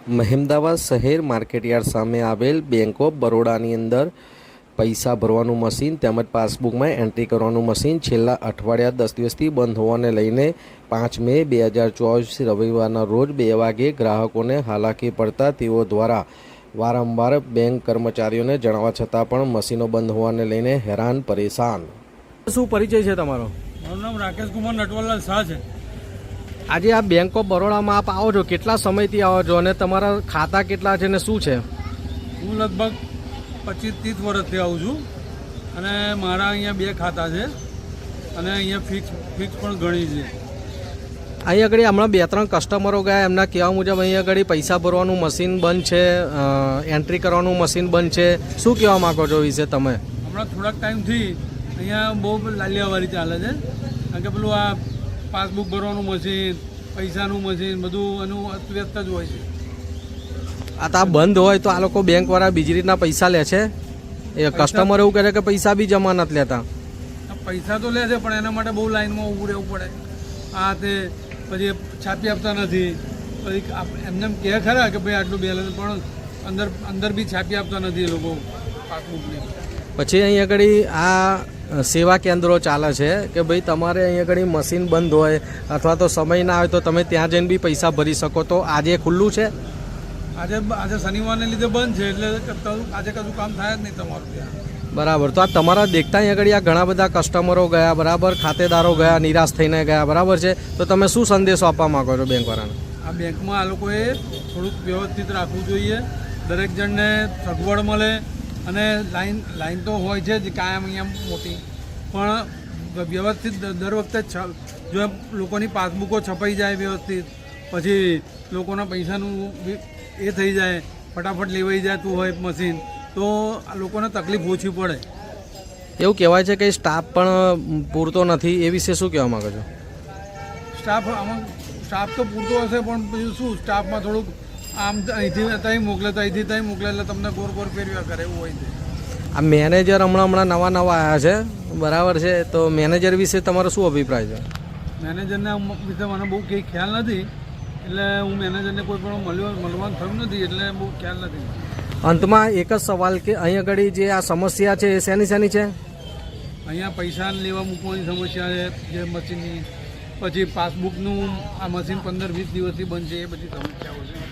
મહેમદાવાદ શહેર માર્કેટયાર્ડ સામે આવેલ બેંક ઓફ બરોડાની અંદર પૈસા ભરવાનું મશીન તેમજ પાસબુકમાં એન્ટ્રી કરવાનું મશીન છેલ્લા અઠવાડિયા 10 દિવસથી બંધ હોવાને લઈને 5 મે 2024 રવિવારના રોજ 2 વાગે ગ્રાહકોને હાલાકી પડતા તેઓ દ્વારા વારંવાર બેંક કર્મચારીઓને જણાવવા છતાં પણ મશીનો બંધ હોવાને લઈને હેરાન પરેશાન। શું પરિચય છે તમારો? મારું નામ રાકેશ કુમાર નટવરલાલ શાહ છે। આજે આ બેંક ઓફ બરોડામાં આપ આવો છો, કેટલા સમયથી આવો છો અને તમારા ખાતા કેટલા છે ને શું છે? હું લગભગ 25-30 વર્ષથી આવું છું અને મારા અહીંયા 2 ખાતા છે અને અહીંયા ફિક્સ પણ ઘણી છે। અહીં આગળ હમણાં 2-3 કસ્ટમરો ગયા, એમના કહેવા મુજબ અહીં આગળ પૈસા ભરવાનું મશીન બંધ છે, એન્ટ્રી કરવાનું મશીન બંધ છે, શું કહેવા માગો છો વિશે તમે? હમણાં થોડાક ટાઈમથી અહીંયા બહુ લાલિયાવારી ચાલે છે, કારણ કે પેલું આ પાસબુક ભરવાનું મશીન, પૈસાનું મશીન બધું એનું અસ્તવ્યસ્ત જ હોય છે। આ તો આ બંધ હોય તો આ લોકો બેંકવાળા બીજી રીતના પૈસા લે છે? એ કસ્ટમર એવું કહે છે કે પૈસા બી જમા નથી લેતા? પૈસા તો લે છે પણ એના માટે બહુ લાઈનમાં ઊભું રહેવું પડે, આ તે પછી છાપી આપતા નથી, પછી એમને એમ કહે ખરા કે ભાઈ આટલું બેલેન્સ, પણ અંદર બી છાપી આપતા નથી એ લોકો પાસબુકની। પછી અહીં આગળ આ સેવા કેન્દ્રો ચાલે છે કે ભાઈ તમારે અહીં આગળ મશીન બંધ હોય અથવા તો સમય ના હોય તો તમે ત્યાં જઈને બી પૈસા ભરી શકો, તો આજે ખુલ્લું છે? આજે શનિવારને લીધે બંધ છે, એટલે આજે કશું કામ થાય જ નહીં તમારું ત્યાં। બરાબર, તો આ તમારા દેખતા અહીં આગળ આ ઘણા બધા કસ્ટમરો ગયા, બરાબર, ખાતેદારો ગયા, નિરાશ થઈને ગયા, બરાબર છે, તો તમે શું સંદેશો આપવા માંગો છો બેંકવાળાને? આ બેંકમાં આ લોકોએ થોડુંક વ્યવસ્થિત રાખવું જોઈએ, દરેક જણને સગવડ મળે અને લાઈન તો હોય છે જ કાયમ અહીંયા મોટી, પણ વ્યવસ્થિત દર વખતે જો લોકોની પાસબુકો છપાઈ જાય વ્યવસ્થિત, પછી લોકોના પૈસાનું એ થઈ જાય, ફટાફટ લેવાઈ જતું હોય મશીન, તો લોકોને તકલીફ ઓછી પડે। એવું કહેવાય છે કે સ્ટાફ પણ પૂરતો નથી, એ વિશે શું કહેવા માગો છો? સ્ટાફ તો પૂરતો હશે પણ પછી શું, સ્ટાફમાં થોડુંક આમ અહીંથી ત્યાં મોકલે તો અહીંથી ત્યાં મોકલે, એટલે તમને ગોર ફેરવ્યા કરે એવું હોય છે। આ મેનેજર હમણાં નવા આવ્યા છે, બરાબર છે, તો મેનેજર વિશે તમારો શું અભિપ્રાય છે? મેનેજરને વિશે મને બહુ કંઈ ખ્યાલ નથી, એટલે હું મેનેજરને કોઈ પણ મળવાનું થયું નથી, એટલે બહુ ખ્યાલ નથી। અંતમાં એક જ સવાલ કે અહીં આગળ જે આ સમસ્યા છે એ શેની છે? અહીંયા પૈસા લેવા મૂકવાની સમસ્યા છે જે મશીનની, પછી પાસબુકનું આ મશીન 15-20 દિવસથી બંધ છે, એ બધી સમસ્યાઓ છે।